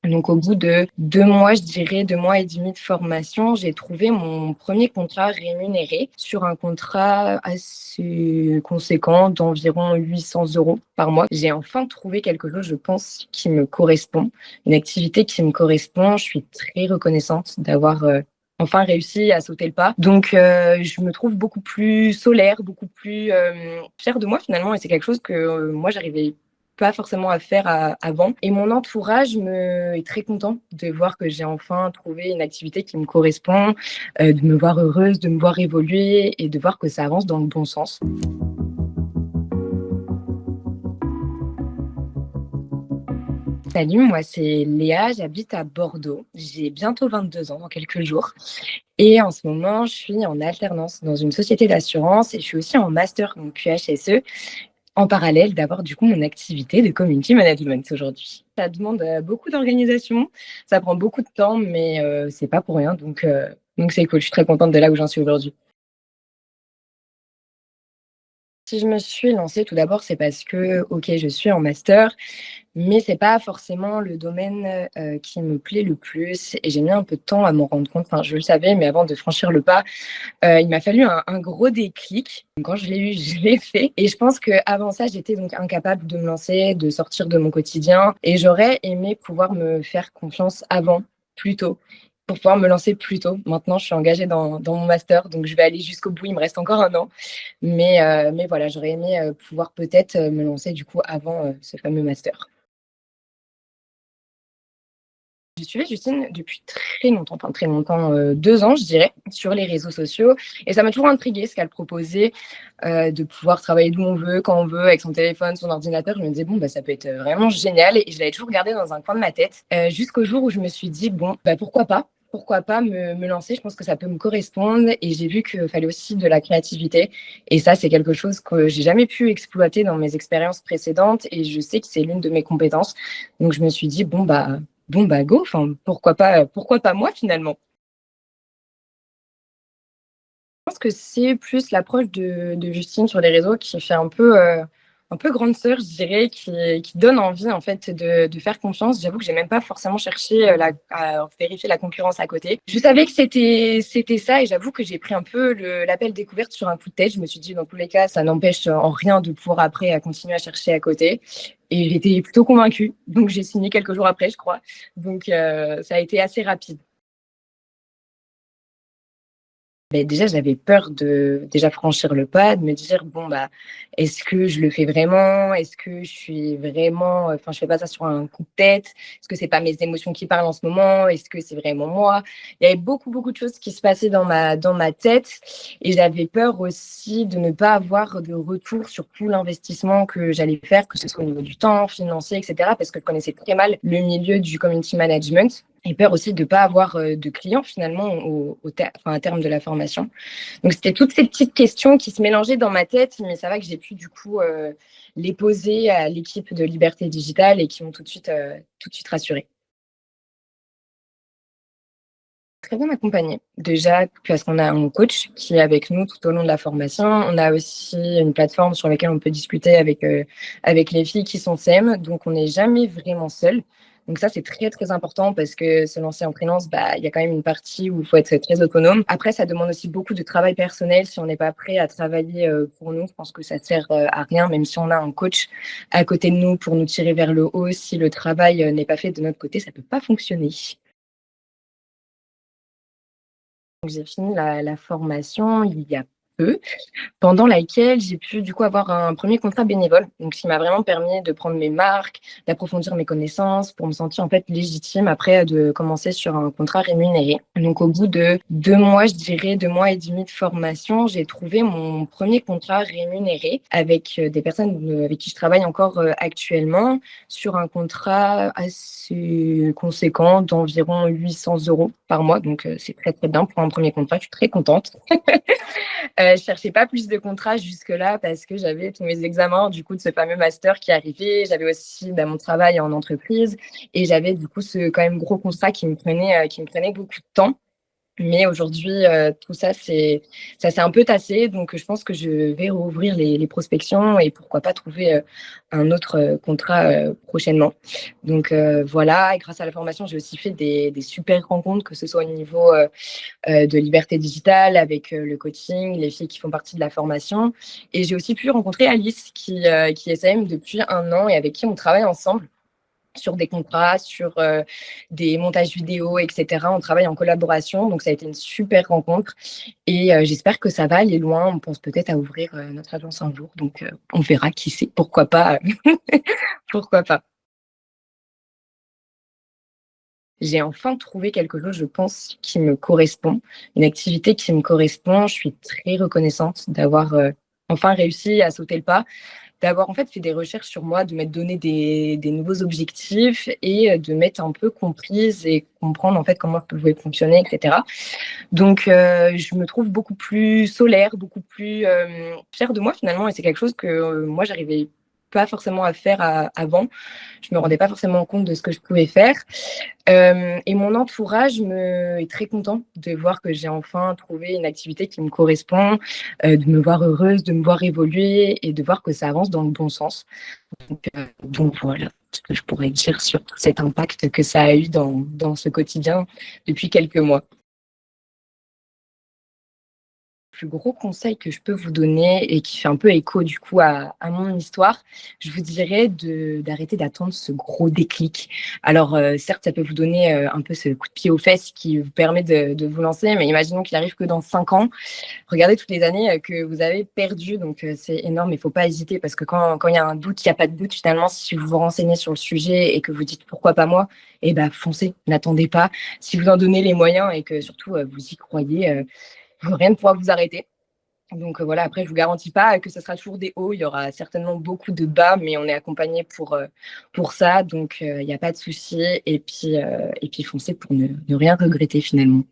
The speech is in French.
Donc au bout de 2 mois, je dirais 2 mois et demi de formation, j'ai trouvé mon premier contrat rémunéré sur un contrat assez conséquent d'environ 800 € par mois. J'ai enfin trouvé quelque chose, je pense, qui me correspond, une activité qui me correspond. Je suis très reconnaissante d'avoir, enfin réussi à sauter le pas. Donc je me trouve beaucoup plus solaire, beaucoup plus, fière de moi finalement et c'est quelque chose que, moi j'arrivais pas forcément à faire avant. Et mon entourage est très content de voir que j'ai enfin trouvé une activité qui me correspond, de me voir heureuse, de me voir évoluer et de voir que ça avance dans le bon sens. Salut, moi c'est Léa, j'habite à Bordeaux. J'ai bientôt 22 ans dans quelques jours. Et en ce moment, je suis en alternance dans une société d'assurance et je suis aussi en master, donc QHSE, en parallèle d'avoir du coup mon activité de community management aujourd'hui. Ça demande beaucoup d'organisation, ça prend beaucoup de temps, mais c'est pas pour rien, donc c'est cool. Je suis très contente de là où j'en suis aujourd'hui. Si je me suis lancée, tout d'abord, c'est parce que, OK, je suis en master, mais c'est pas forcément le domaine, qui me plaît le plus et j'ai mis un peu de temps à m'en rendre compte. Enfin, je le savais, mais avant de franchir le pas, il m'a fallu un gros déclic. Quand je l'ai eu, je l'ai fait et je pense qu'avant ça, j'étais donc incapable de me lancer, de sortir de mon quotidien et j'aurais aimé pouvoir me faire confiance avant, plus tôt, pour pouvoir me lancer plus tôt. Maintenant, je suis engagée dans mon master, donc je vais aller jusqu'au bout. Il me reste encore un an, mais voilà, j'aurais aimé, pouvoir peut-être, me lancer du coup avant, ce fameux master. Je suivais Justine depuis très longtemps, enfin très longtemps, 2 ans je dirais, sur les réseaux sociaux et ça m'a toujours intriguée ce qu'elle proposait, de pouvoir travailler d'où on veut, quand on veut, avec son téléphone, son ordinateur. Je me disais: «Bon, bah, ça peut être, vraiment génial» et je l'avais toujours gardé dans un coin de ma tête, jusqu'au jour où je me suis dit: «Bon, bah, pourquoi pas? Pourquoi pas me lancer? Je pense que ça peut me correspondre» et j'ai vu qu'il fallait aussi de la créativité et ça, c'est quelque chose que j'ai jamais pu exploiter dans mes expériences précédentes et je sais que c'est l'une de mes compétences. Donc je me suis dit: «Bon, bah, go, enfin, pourquoi pas moi, finalement?» Je pense que c'est plus l'approche de Justine sur les réseaux qui fait un peu grande sœur, je dirais, qui donne envie, en fait, de faire confiance. J'avoue que j'ai même pas forcément cherché, à vérifier la concurrence à côté. Je savais que c'était ça et j'avoue que j'ai pris un peu l'appel découverte sur un coup de tête. Je me suis dit: «Dans tous les cas, ça n'empêche en rien de pouvoir après, continuer à chercher à côté» et j'étais plutôt convaincue. Donc j'ai signé quelques jours après, je crois. Donc ça a été assez rapide. Beh, déjà, j'avais peur de déjà franchir le pas, de me dire: «Bon, bah, est-ce que je le fais vraiment? Est-ce que je suis vraiment, enfin, je fais pas ça sur un coup de tête? Est-ce que c'est pas mes émotions qui parlent en ce moment? Est-ce que c'est vraiment moi?» Il y avait beaucoup, beaucoup de choses qui se passaient dans ma tête et j'avais peur aussi de ne pas avoir de retour sur tout l'investissement que j'allais faire, que ce soit au niveau du temps, financier et cetera, parce que je connaissais très mal le milieu du community management et peur aussi de ne pas avoir, de clients finalement à terme de la formation. Donc c'était toutes ces petites questions qui se mélangeaient dans ma tête, mais ça va que j'ai pu du coup, les poser à l'équipe de Liberté Digitale et qui m'ont tout de suite rassurée. Très bien accompagnée. Déjà parce qu'on a un coach qui est avec nous tout au long de la formation. On a aussi une plateforme sur laquelle on peut discuter avec les filles qui sont CM, donc on n'est jamais vraiment seul. Donc ça, c'est très, très important parce que se lancer en freelance, bah, il y a quand même une partie où il faut être très autonome. Après, ça demande aussi beaucoup de travail personnel. Si on n'est pas prêt à travailler, pour nous, je pense que ça sert, à rien, même si on a un coach à côté de nous pour nous tirer vers le haut. Si le travail, n'est pas fait de notre côté, ça peut pas fonctionner. J'ai fini la formation il y a peu, pendant laquelle j'ai pu du coup avoir un premier contrat bénévole. Donc ce qui m'a vraiment permis de prendre mes marques, d'approfondir mes connaissances pour me sentir en fait légitime après de commencer sur un contrat rémunéré. Donc au bout de 2 mois, je dirais 2 mois et demi de formation, j'ai trouvé mon premier contrat rémunéré avec, des personnes, avec qui je travaille encore, actuellement sur un contrat assez conséquent d'environ 800 € par mois. Donc c'est très, très bien pour un premier contrat, je suis très contente. Je cherchais pas plus de contrats jusque-là parce que j'avais tous mes examens du coup de ce fameux master qui arrivait. J'avais aussi, bah, mon travail en entreprise et j'avais du coup ce quand même gros contrat qui me prenait beaucoup de temps. Mais aujourd'hui, tout ça, ça s'est un peu tassé, donc je pense que je vais rouvrir les prospections et pourquoi pas trouver, un autre, contrat, prochainement. Donc voilà, et grâce à la formation, j'ai aussi fait des super rencontres, que ce soit au niveau, de liberté digitale avec, le coaching, les filles qui font partie de la formation, et j'ai aussi pu rencontrer Alice qui est SM depuis 1 an et avec qui on travaille ensemble sur des contrats, sur, des montages vidéo et cetera. On travaille en collaboration, donc ça a été une super rencontre et j'espère que ça va aller loin. On pense peut-être à ouvrir, notre agence un jour, donc on verra, qui sait? Pourquoi pas? Pourquoi pas? J'ai enfin trouvé quelque chose, je pense, qui me correspond, une activité qui me correspond. Je suis très reconnaissante d'avoir, enfin réussi à sauter le pas, d'avoir en fait fait des recherches sur moi, de m'être donné des nouveaux objectifs et de m'être un peu comprise et comprendre en fait comment je pouvais fonctionner, et cetera. Donc je me trouve beaucoup plus solaire, beaucoup plus, fière de moi finalement, et c'est quelque chose que, moi j'arrivais pas forcément à faire avant. Je me rendais pas forcément compte de ce que je pouvais faire. Et mon entourage est très content de voir que j'ai enfin trouvé une activité qui me correspond, de me voir heureuse, de me voir évoluer et de voir que ça avance dans le bon sens. Donc voilà ce que je pourrais dire sur cet impact que ça a eu dans ce quotidien depuis quelques mois. Plus gros conseil que je peux vous donner et qui fait un peu écho du coup à mon histoire, je vous dirais d'arrêter d'attendre ce gros déclic. Alors certes, ça peut vous donner un peu ce coup de pied aux fesses qui vous permet de vous lancer, mais imaginons qu'il arrive que dans 5 ans. Regardez toutes les années que vous avez perdues, donc c'est énorme. Il ne faut pas hésiter, parce que quand il y a un doute, il n'y a pas de doute finalement. Si vous vous renseignez sur le sujet et que vous dites pourquoi pas moi, eh ben foncez, n'attendez pas. Si vous en donnez les moyens et que surtout vous y croyez, rien ne pourra vous arrêter. Donc voilà, après je vous garantis pas que ça sera toujours des hauts, il y aura certainement beaucoup de bas, mais on est accompagné pour ça, donc il y a pas de souci, et puis foncez pour ne rien regretter finalement.